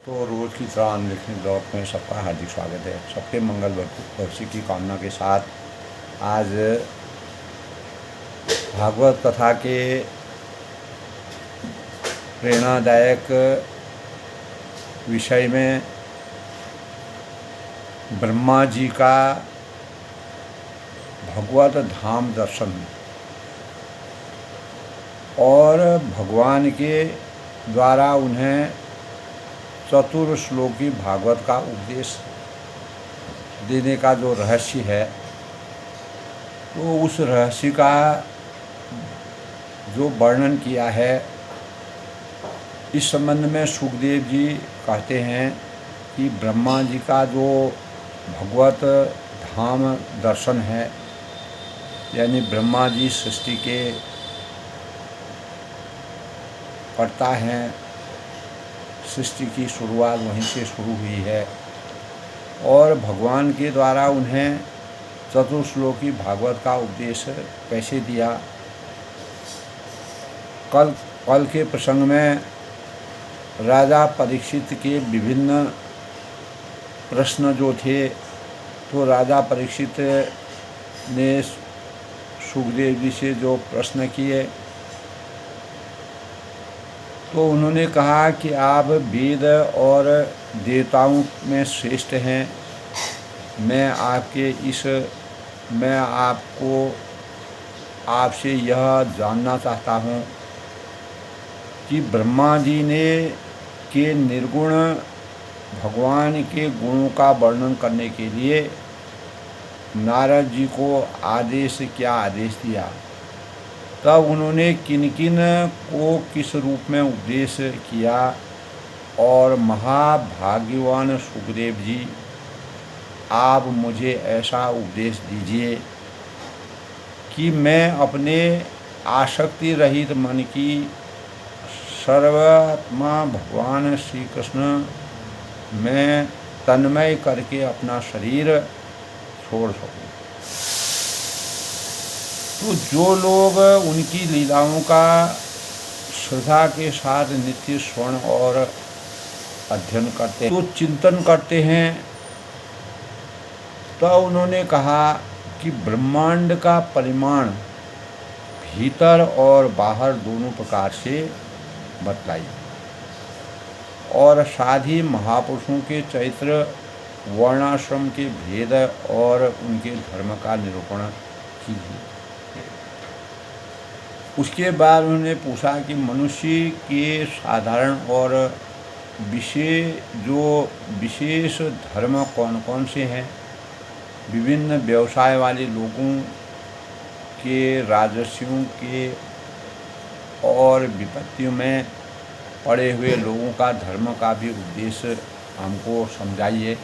तो रोज़ की तरह अनलिखित दौर में सबका हार्दिक स्वागत है। सबके मंगल भविष्य की कामना के साथ आज भागवत कथा के प्रेरणादायक विषय में ब्रह्मा जी का भगवत धाम दर्शन और भगवान के द्वारा उन्हें चतुर्श्लोकी भागवत का उपदेश देने का जो रहस्य है, तो उस रहस्य का जो वर्णन किया है, इस संबंध में सुखदेव जी कहते हैं कि ब्रह्मा जी का जो भगवत धाम दर्शन है, यानी ब्रह्मा जी सृष्टि के कर्ता हैं, सृष्टि की शुरुआत वहीं से शुरू हुई है और भगवान के द्वारा उन्हें चतुर्श्लोकी भागवत का उपदेश कैसे दिया। कल के प्रसंग में राजा परीक्षित के विभिन्न प्रश्न जो थे, तो राजा परीक्षित ने सुखदेव जी से जो प्रश्न किए, तो उन्होंने कहा कि आप वेद और देवताओं में श्रेष्ठ हैं। मैं आपसे यह जानना चाहता हूँ कि ब्रह्मा जी के निर्गुण भगवान के गुणों का वर्णन करने के लिए नारद जी को क्या आदेश दिया, तब उन्होंने किन किन को किस रूप में उपदेश किया। और महाभाग्यवान सुखदेव जी, आप मुझे ऐसा उपदेश दीजिए कि मैं अपने आसक्ति रहित मन की सर्वात्मा भगवान श्री कृष्ण में तन्मय करके अपना शरीर छोड़ सकूं। तो जो लोग उनकी लीलाओं का श्रद्धा के साथ नित्य श्रवण और अध्ययन करते हैं, तो चिंतन करते हैं, तो उन्होंने कहा कि ब्रह्मांड का परिमाण भीतर और बाहर दोनों प्रकार से बतलाइए और साथ ही महापुरुषों के चरित्र, वर्णाश्रम के भेद और उनके धर्म का निरूपण कीजिए। उसके बाद उन्होंने पूछा कि मनुष्य के साधारण और विशेष धर्म कौन कौन से हैं। विभिन्न व्यवसाय वाले लोगों के, राजर्षियों के और विपत्तियों में पड़े हुए लोगों का धर्म का भी उपदेश हमको समझाइए।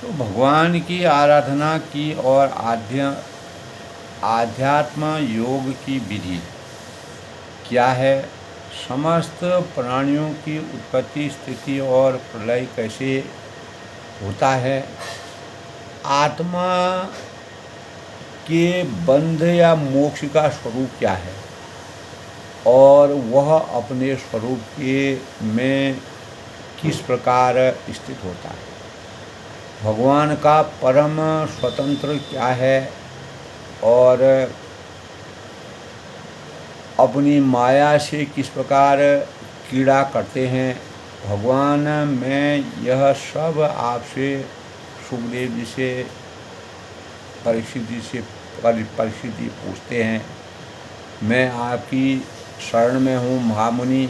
तो भगवान की आराधना की और आध्यात्म योग की विधि क्या है, समस्त प्राणियों की उत्पत्ति, स्थिति और प्रलय कैसे होता है, आत्मा के बंध या मोक्ष का स्वरूप क्या है और वह अपने स्वरूप में किस प्रकार स्थित होता है, भगवान का परम स्वतंत्र क्या है और अपनी माया से किस प्रकार क्रीड़ा करते हैं। भगवान, मैं यह सब आपसे सुखदेव जी से परीक्षित जी पूछते हैं। मैं आपकी शरण में हूँ महामुनि,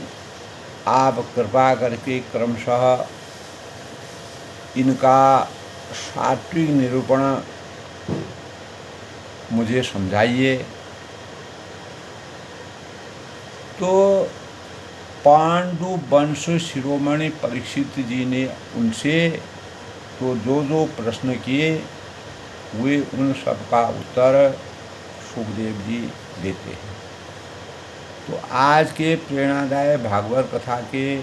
आप कृपा करके क्रमशः इनका सात्विक निरूपण मुझे समझाइए। तो पांडु वंश शिरोमणि परीक्षित जी ने उनसे तो जो प्रश्न किए, वे उन सब का उत्तर सुखदेव जी देते हैं। तो आज के प्रेरणादायक भागवत कथा के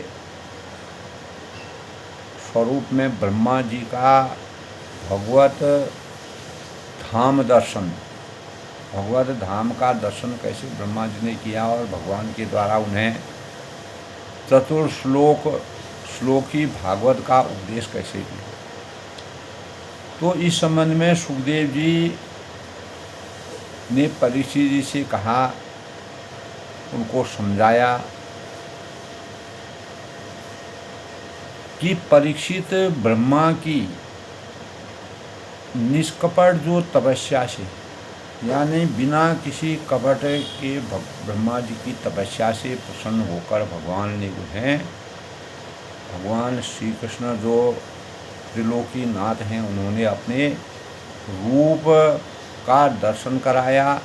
स्वरूप में ब्रह्मा जी का भगवत धाम दर्शन, भगवत धाम का दर्शन कैसे ब्रह्मा जी ने किया और भगवान के द्वारा उन्हें चतुर्श्लोक श्लोकी भागवत का उपदेश कैसे दिया। तो इस संबंध में सुखदेव जी ने परीक्षित जी से कहा, उनको समझाया कि परीक्षित, ब्रह्मा की निष्कपट जो तपस्या से, यानी बिना किसी कपट के ब्रह्मा जी की तपस्या से प्रसन्न होकर भगवान ने उन्हें, भगवान श्री कृष्ण जो त्रिलोकी नाथ हैं, उन्होंने अपने रूप का दर्शन कराया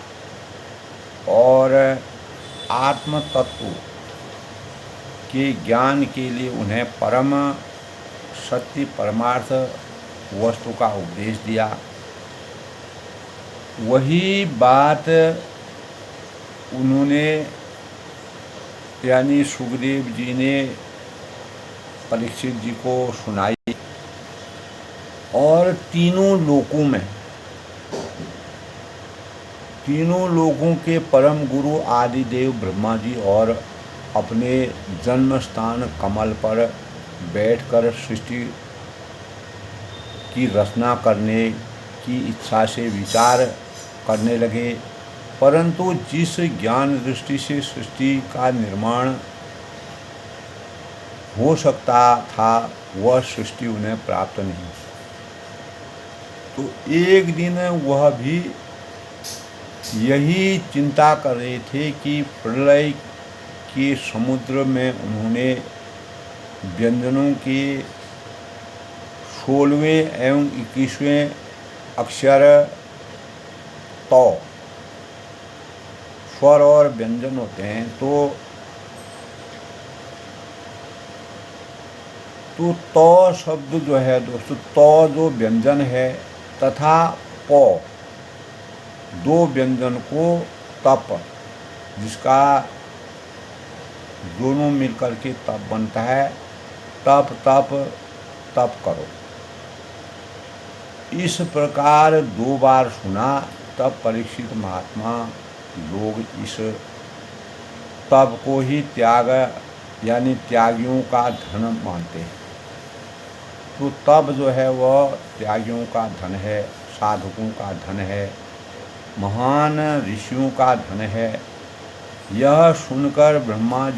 और आत्म तत्व के ज्ञान के लिए उन्हें परम सत्य परमार्थ वस्तु का उपदेश दिया। वही बात उन्होंने, यानी सुखदेव जी ने परीक्षित जी को सुनाई और तीनों लोकों के परम गुरु आदिदेव ब्रह्मा जी और अपने जन्म स्थान कमल पर बैठकर सृष्टि की रचना करने की इच्छा से विचार करने लगे, परंतु जिस ज्ञान दृष्टि से सृष्टि का निर्माण हो सकता था वह सृष्टि उन्हें प्राप्त नहीं। तो एक दिन वह भी यही चिंता कर रहे थे कि प्रलय के समुद्र में उन्होंने व्यंजनों के 16वें एवं 21वें अक्षर तो स्वर और व्यंजन होते हैं। तो शब्द जो है दोस्तों, तो जो व्यंजन है तथा पो दो व्यंजन को तप, जिसका दोनों मिलकर के तप बनता है, तप तप तप करो। इस प्रकार 2 बार सुना, तब परीक्षित महात्मा लोग इस तप को ही त्याग, यानी त्यागियों का धन मानते हैं। तो तप जो है वह त्यागियों का धन है, साधकों का धन है, महान ऋषियों का धन है। यह सुनकर ब्रह्मा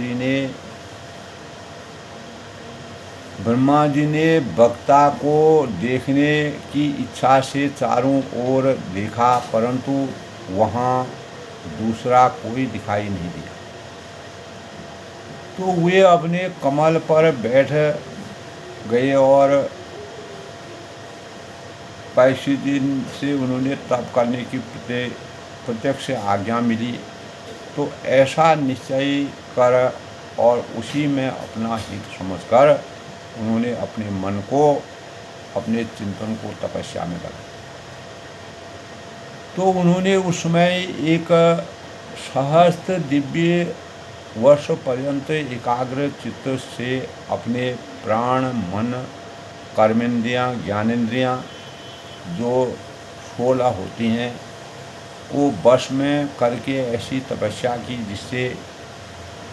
जी ने वक्ता को देखने की इच्छा से चारों ओर देखा, परंतु वहाँ दूसरा कोई दिखाई नहीं दिया। तो वे अपने कमल पर बैठ गए और परीक्षित जी से उन्होंने तप करने की प्रत्यक्ष आज्ञा मिली। तो ऐसा निश्चय कर और उसी में अपना हित समझकर उन्होंने अपने मन को, अपने चिंतन को तपस्या में लगाया। तो उन्होंने उस समय एक सहस्त्र दिव्य वर्ष पर्यंत एकाग्र चित्त से अपने प्राण, मन, कर्मेंद्रियां, ज्ञानेंद्रियां जो 16 होती हैं को वश में करके ऐसी तपस्या की जिससे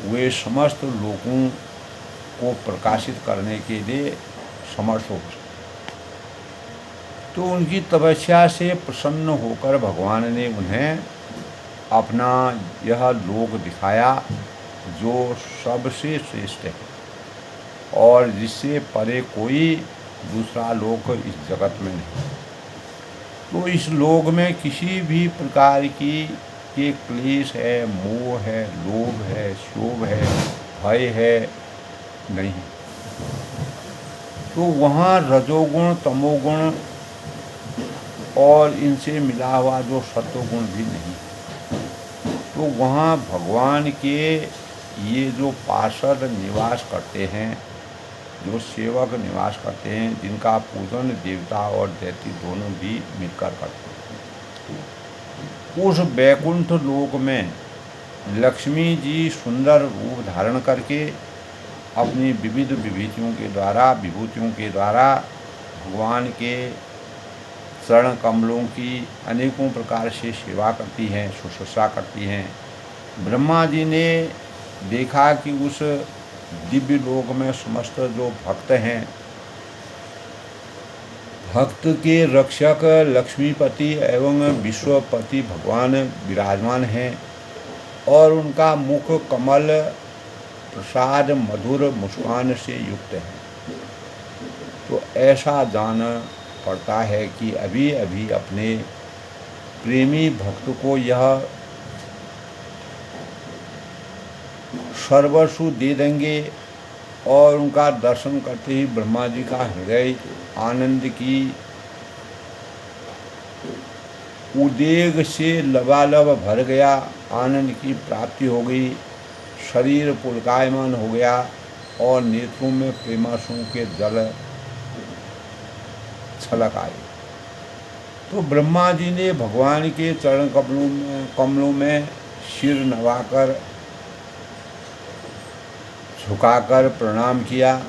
वे समस्त लोगों को प्रकाशित करने के लिए समर्थ हो। तो उनकी तपस्या से प्रसन्न होकर भगवान ने उन्हें अपना यह लोक दिखाया जो सबसे श्रेष्ठ है और जिससे परे कोई दूसरा लोक इस जगत में नहीं। तो इस लोक में किसी भी प्रकार की के क्लेश है, मोह है, लोभ है, शोभ है, भय है नहीं। तो वहाँ रजोगुण, तमोगुण और इनसे मिला हुआ जो सत्वगुण भी नहीं। तो वहाँ भगवान के ये जो पार्षद निवास करते हैं, जो सेवक निवास करते हैं, जिनका पूजन देवता और दैत्य दोनों भी मिलकर करते हैं। उस वैकुंठ लोक में लक्ष्मी जी सुंदर रूप धारण करके अपनी विविध विभूतियों के द्वारा भगवान के चरण कमलों की अनेकों प्रकार से सेवा करती हैं, शुश्रूषा करती हैं। ब्रह्मा जी ने देखा कि उस दिव्य लोक में समस्त जो भक्त हैं, भक्त के रक्षक लक्ष्मीपति एवं विश्वपति भगवान विराजमान हैं और उनका मुख कमल प्रसाद मधुर मुस्कान से युक्त है। तो ऐसा जान पड़ता है कि अभी अभी अपने प्रेमी भक्त को यह सर्वस्व दे देंगे और उनका दर्शन करते ही ब्रह्मा जी का हृदय आनंद की उद्वेग से लबालब भर गया, आनंद की प्राप्ति हो गई, शरीर पुलकायमान हो गया और नेत्रों में प्रेमाश्रुओं के जल छलक आए। तो ब्रह्मा जी ने भगवान के चरण कमलों में सिर नवाकर झुकाकर प्रणाम किया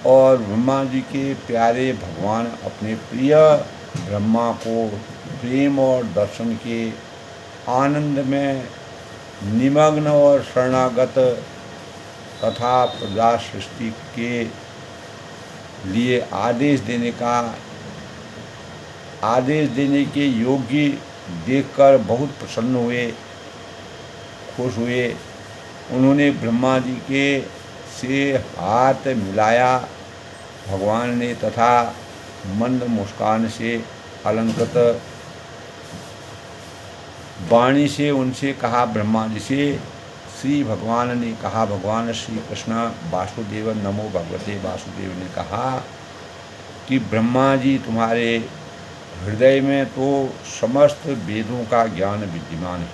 और ब्रह्मा जी के प्यारे भगवान अपने प्रिय ब्रह्मा को प्रेम और दर्शन के आनंद में निमग्न और शरणागत तथा प्रजा सृष्टि के लिए आदेश देने के योग्य देखकर बहुत प्रसन्न हुए, खुश हुए। उन्होंने ब्रह्मा जी के से हाथ मिलाया भगवान ने तथा मंद मुस्कान से अलंकृत वाणी से उनसे कहा। ब्रह्मा जी से श्री भगवान ने कहा, भगवान श्री कृष्ण वासुदेव नमो भगवते वासुदेव ने कहा कि ब्रह्मा जी तुम्हारे हृदय में तो समस्त वेदों का ज्ञान विद्यमान है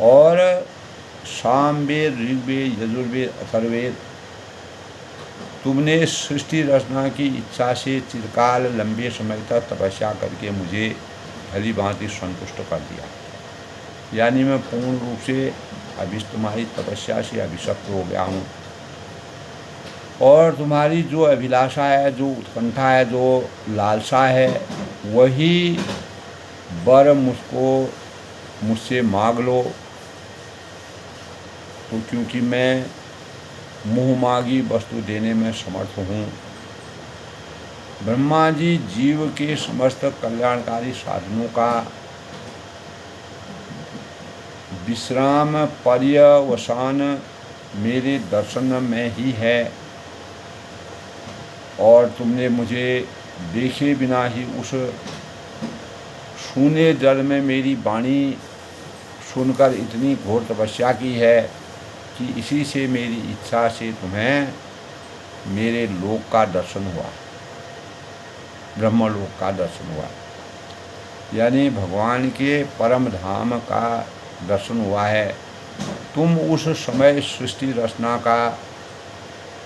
और सामवेद ऋग्वेद यजुर्वेद अथर्ववेद तुमने सृष्टि रचना की इच्छा से चिरकाल लंबे समय तक तपस्या करके मुझे भली भांति संतुष्ट कर दिया। यानी मैं पूर्ण रूप से अभी तुम्हारी तपस्या से अभिशप्त हो गया हूँ और तुम्हारी जो अभिलाषा है, जो उत्कंठा है, जो लालसा है, वही वर मुझसे मांग लो। तो क्योंकि मैं मुँह मांगी वस्तु देने में समर्थ हूँ। ब्रह्मा जी जीव के समस्त कल्याणकारी साधनों का विश्राम पर्यवसान मेरे दर्शन में ही है और तुमने मुझे देखे बिना ही उस शून्य जल में मेरी वाणी सुनकर इतनी घोर तपस्या की है कि इसी से मेरी इच्छा से तुम्हें मेरे लोक का दर्शन हुआ, ब्रह्मलोक का दर्शन हुआ। यानी भगवान के परम धाम का दर्शन हुआ है। तुम उस समय सृष्टि रचना का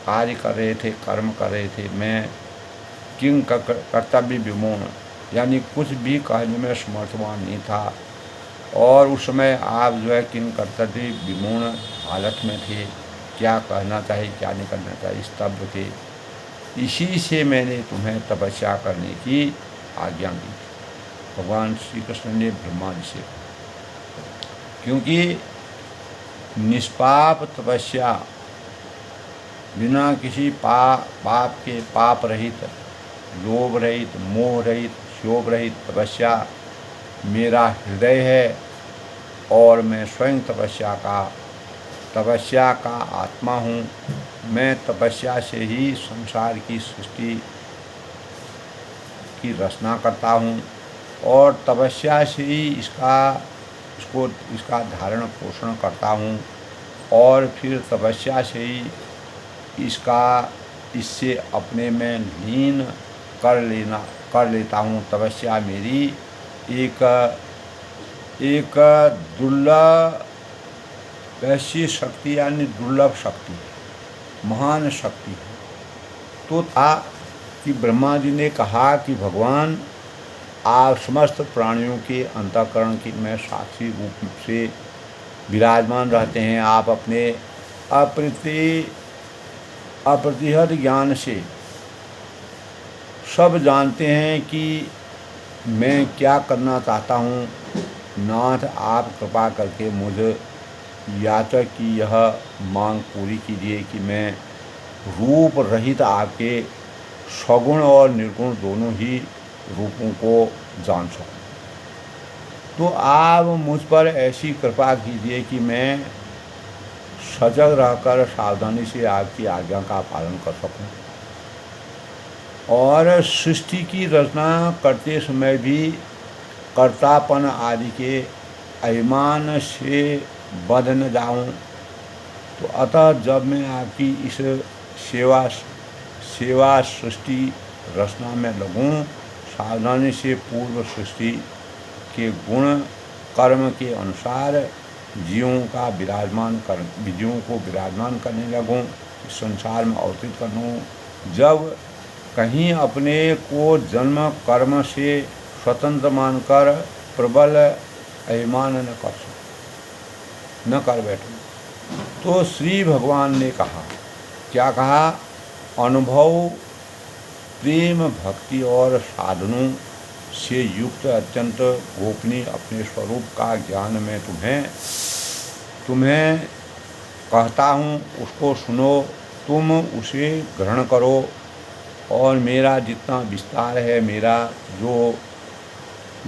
कार्य कर रहे थे, कर्म कर रहे थे। मैं किंग कर्तव्य विमूढ़, यानी कुछ भी कहने में समर्थवान नहीं था और उस समय आप जो है किंग कर्तव्य विमूढ़ हालत में थे। क्या कहना चाहिए, क्या नहीं करना चाहिए, स्तब्ध थे। इसी से मैंने तुम्हें तपस्या करने की आज्ञा दी भगवान श्री कृष्ण ने ब्रह्मा जी से, क्योंकि निष्पाप तपस्या बिना किसी पाप के, पाप रहित, लोभ रहित, मोह रहित, शोभ रहित तपस्या मेरा हृदय है और मैं स्वयं तपस्या का आत्मा हूँ। मैं तपस्या से ही संसार की सृष्टि की रचना करता हूँ और तपस्या से ही इसका धारण पोषण करता हूँ और फिर तपस्या से ही इससे अपने में लीन कर लेता हूँ। तपस्या मेरी एक दुर्लभ ऐसी शक्ति, यानी दुर्लभ शक्ति है, महान शक्ति है। तो था कि ब्रह्मा जी ने कहा कि भगवान आप समस्त प्राणियों के अंतःकरण की में साक्षी रूप से विराजमान रहते हैं। आप अपने अप्रतिहत ज्ञान से सब जानते हैं कि मैं क्या करना चाहता हूँ। नाथ, आप कृपा करके याचक की यह मांग पूरी कीजिए कि मैं रूप रहित आपके सगुण और निर्गुण दोनों ही रूपों को जान सकूं। तो आप मुझ पर ऐसी कृपा कीजिए कि मैं सजग रहकर सावधानी से आपकी आज्ञा का पालन कर सकूं और सृष्टि की रचना करते समय भी कर्तापन आदि के अभिमान से बंध न जाऊं। तो अतः जब मैं आपकी इस सेवा सेवा सृष्टि रचना में लगूं, सावधानी से पूर्व सृष्टि के गुण कर्म के अनुसार जीवों को विराजमान करने लगूं, इस संसार में अवतरित कर लूँ। जब कहीं अपने को जन्म कर्म से स्वतंत्र मानकर प्रबल अभिमान न कर बैठूं। तो श्री भगवान ने कहा, क्या कहा? अनुभव, प्रेम, भक्ति और साधनों से युक्त अत्यंत गोपनीय अपने स्वरूप का ज्ञान मैं तुम्हें कहता हूँ, उसको सुनो, तुम उसे ग्रहण करो और मेरा जितना विस्तार है, मेरा जो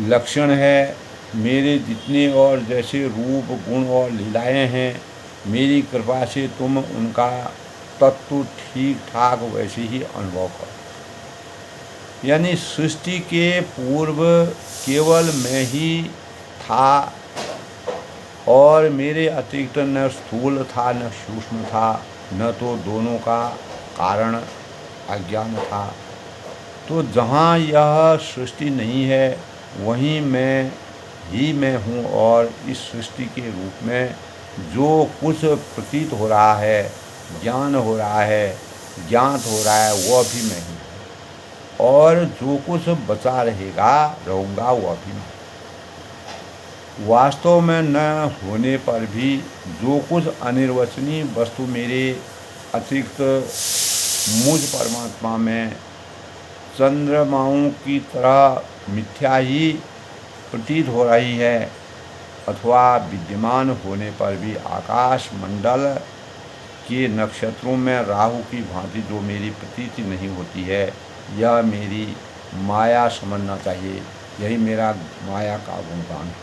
लक्षण है, मेरे जितने और जैसे रूप गुण और लीलाएं हैं, मेरी कृपा से तुम उनका तत्व ठीक ठाक वैसे ही अनुभव करो। यानी सृष्टि के पूर्व केवल मैं ही था और मेरे अतिरिक्त न स्थूल था न सूक्ष्म था, न तो दोनों का कारण अज्ञान था। तो जहाँ यह सृष्टि नहीं है वहीं मैं ही मैं हूँ और इस सृष्टि के रूप में जो कुछ प्रतीत हो रहा है, ज्ञान हो रहा है, ज्ञात हो रहा है, वह भी मैं ही हूँ और जो कुछ बचा रहूँगा वह भी मैं। वास्तव में न होने पर भी जो कुछ अनिर्वचनीय वस्तु मेरे अतिरिक्त मुझ परमात्मा में चंद्रमाओं की तरह मिथ्या ही प्रतीत हो रही है, अथवा विद्यमान होने पर भी आकाश मंडल के नक्षत्रों में राहु की भांति जो मेरी प्रतीति नहीं होती है, यह मेरी माया समझना चाहिए। यही मेरा माया का गुणगान है।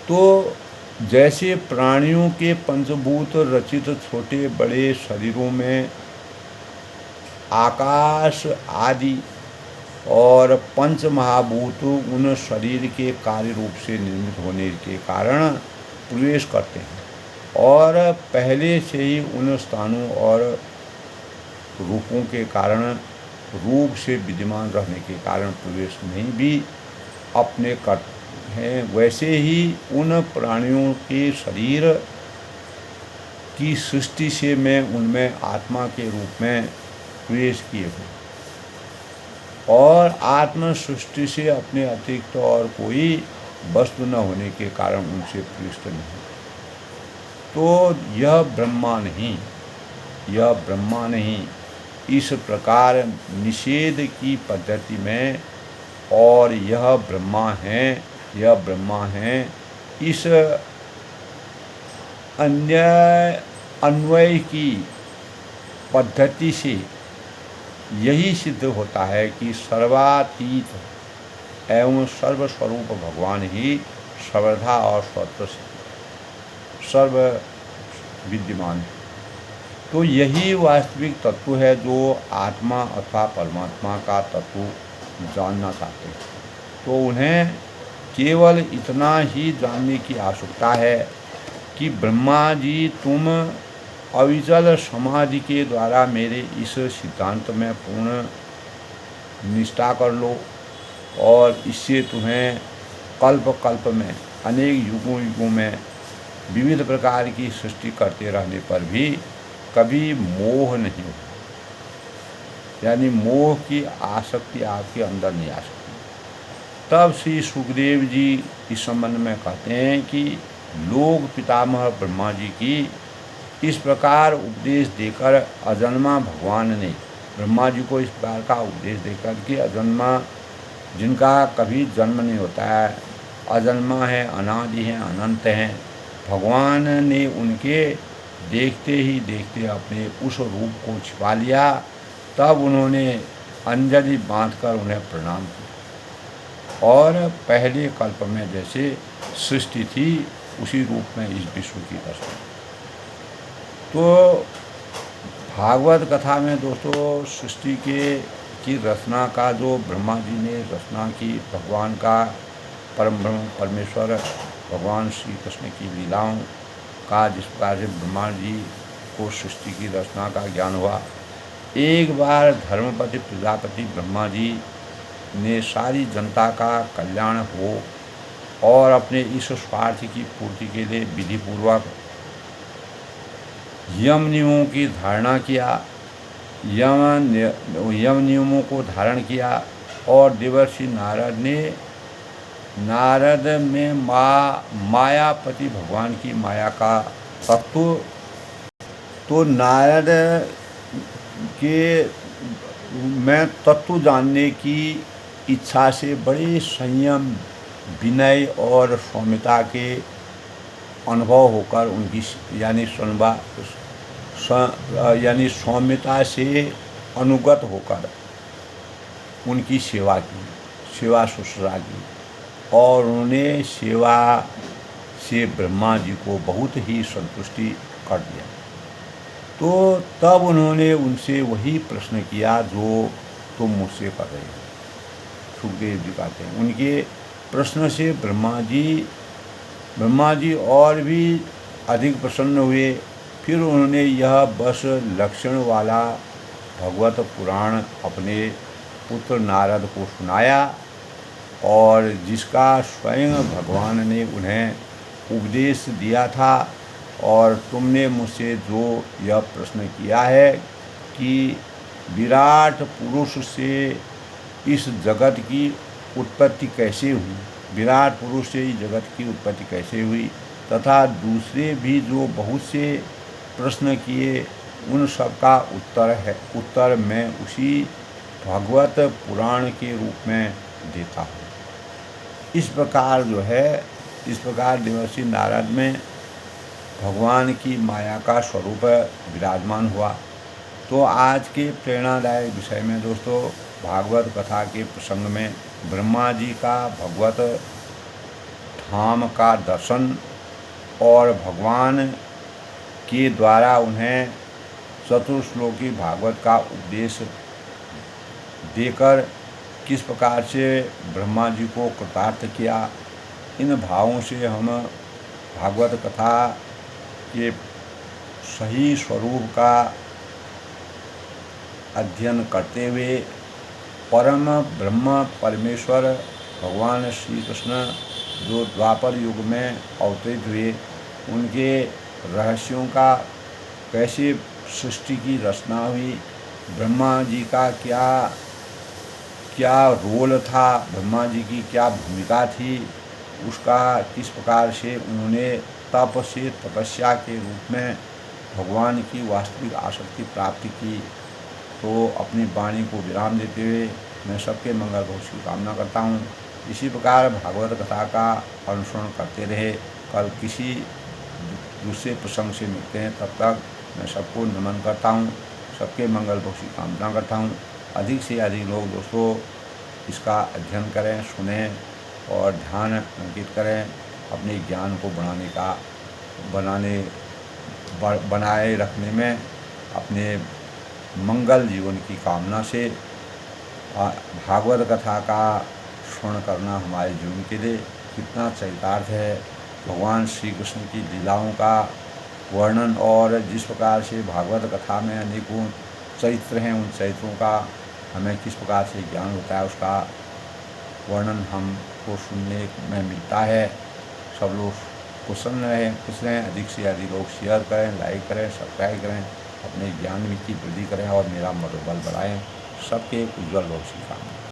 तो जैसे प्राणियों के पंचभूत रचित छोटे बड़े शरीरों में आकाश आदि और पंच महाभूत उन शरीर के कार्य रूप से निर्मित होने के कारण प्रवेश करते हैं और पहले से ही उन स्थानों और रूपों के कारण रूप से विद्यमान रहने के कारण प्रवेश नहीं भी अपने करते हैं, वैसे ही उन प्राणियों के शरीर की सृष्टि से मैं उनमें आत्मा के रूप में प्रवेश किए हूँ और आत्म सृष्टि से अपने अतिरिक्त और कोई वस्तु न होने के कारण उनसे पृष्ठ नहीं। तो यह ब्रह्मा नहीं, इस प्रकार निषेध की पद्धति में और यह ब्रह्मा है इस अन्वय की पद्धति से यही सिद्ध होता है कि सर्वातीत एवं सर्वस्वरूप भगवान ही सर्वथा और स्वतः सर्व विद्यमान है। तो यही वास्तविक तत्व है जो आत्मा अथवा परमात्मा का तत्व जानना चाहते हैं। तो उन्हें केवल इतना ही जानने की आवश्यकता है कि ब्रह्मा जी तुम अविचल समाधि के द्वारा मेरे इस सिद्धांत में पूर्ण निष्ठा कर लो और इससे तुम्हें कल्प कल्प में अनेक युगों में विविध प्रकार की सृष्टि करते रहने पर भी कभी मोह नहीं होता, यानी मोह की आसक्ति आपके अंदर नहीं आ सकती। तब श्री सुखदेव जी इस संबंध में कहते हैं कि लोक पितामह ब्रह्मा जी की इस प्रकार उपदेश देकर अजन्मा भगवान ने ब्रह्मा जी को इस प्रकार का उपदेश देकर कि अजन्मा जिनका कभी जन्म नहीं होता है, अजन्मा है, अनादि हैं, अनंत हैं, भगवान ने उनके देखते ही देखते अपने उस रूप को छिपा लिया। तब उन्होंने अंजलि बांधकर उन्हें प्रणाम किया और पहले कल्प में जैसे सृष्टि थी उसी रूप में इस विश्व की रचना। तो भागवत कथा में दोस्तों सृष्टि की रचना का जो ब्रह्मा जी ने रचना की, भगवान का परम ब्रह्म परमेश्वर भगवान श्री कृष्ण की लीलाओं का जिस प्रकार से ब्रह्मा जी को सृष्टि की रचना का ज्ञान हुआ, एक बार धर्मपति प्रजापति ब्रह्मा जी ने सारी जनता का कल्याण हो और अपने इस स्वार्थ की पूर्ति के लिए विधि पूर्वक यम नियमों की धारणा किया, यम नियमों को धारण किया और देवर्षि नारद में मायापति भगवान की माया का तत्व, तो नारद के में तत्व जानने की इच्छा से बड़े संयम, विनय और सौम्यता के अनुभव होकर उनकी यानी सौम्यता से अनुगत होकर उनकी सेवा शुश्रूषा की और उन्होंने सेवा से ब्रह्मा जी को बहुत ही संतुष्टि कर दिया। तो तब उन्होंने उनसे वही प्रश्न किया जो तुम मुझसे कर रहे हो। सुखदेव जी कहते हैं उनके प्रश्न से ब्रह्मा जी और भी अधिक प्रसन्न हुए। फिर उन्होंने यह बस लक्षण वाला भगवत पुराण अपने पुत्र नारद को सुनाया और जिसका स्वयं भगवान ने उन्हें उपदेश दिया था। और तुमने मुझसे जो यह प्रश्न किया है कि विराट पुरुष से इस जगत की उत्पत्ति कैसे हुई, विराट पुरुष से इस जगत की उत्पत्ति कैसे हुई, तथा दूसरे भी जो बहुत से प्रश्न किए उन सब का उत्तर मैं उसी भागवत पुराण के रूप में देता हूँ। इस प्रकार देवर्षि नारद में भगवान की माया का स्वरूप विराजमान हुआ। तो आज के प्रेरणादायक विषय में दोस्तों भागवत कथा के प्रसंग में ब्रह्मा जी का भगवत धाम का दर्शन और भगवान के द्वारा उन्हें चतुर्श्लोकी भागवत का उपदेश देकर किस प्रकार से ब्रह्मा जी को कृतार्थ किया, इन भावों से हम भागवत कथा के सही स्वरूप का अध्ययन करते हुए परम ब्रह्म परमेश्वर भगवान श्री कृष्ण जो द्वापर युग में अवतरित हुए, उनके रहस्यों का कैसे सृष्टि की रचना हुई, ब्रह्मा जी का क्या रोल था, ब्रह्मा जी की क्या भूमिका थी, उसका किस प्रकार से उन्होंने तप से तपस्या के रूप में भगवान की वास्तविक आसक्ति प्राप्ति की। तो अपनी वाणी को विराम देते हुए मैं सबके मंगल भविष्य की कामना करता हूँ। इसी प्रकार भागवत कथा का अनुसरण करते रहे। कल किसी दूसरे प्रसंग से मिलते हैं, तब तक मैं सबको नमन करता हूँ, सबके मंगल भविष्य की कामना करता हूँ। अधिक से अधिक लोग दोस्तों इसका अध्ययन करें, सुनें और ध्यान अंकित करें। अपने ज्ञान को बनाए रखने में अपने मंगल जीवन की कामना से भागवत कथा का श्रवण करना हमारे जीवन के लिए कितना चरितार्थ है। भगवान श्री कृष्ण की लीलाओं का वर्णन और जिस प्रकार से भागवत कथा में अनेकों चरित्र हैं, उन चरित्रों का हमें किस प्रकार से ज्ञान होता है, उसका वर्णन हमको सुनने में मिलता है। सब लोग प्रसन्न रहें, खुश रहें। अधिक से अधिक लोग शेयर करें, लाइक करें, सब्सक्राइब करें, अपने ज्ञान की वृद्धि करें और मेरा मनोबल बढ़ाएं। सबके उज्ज्वल भविष्य की कामना।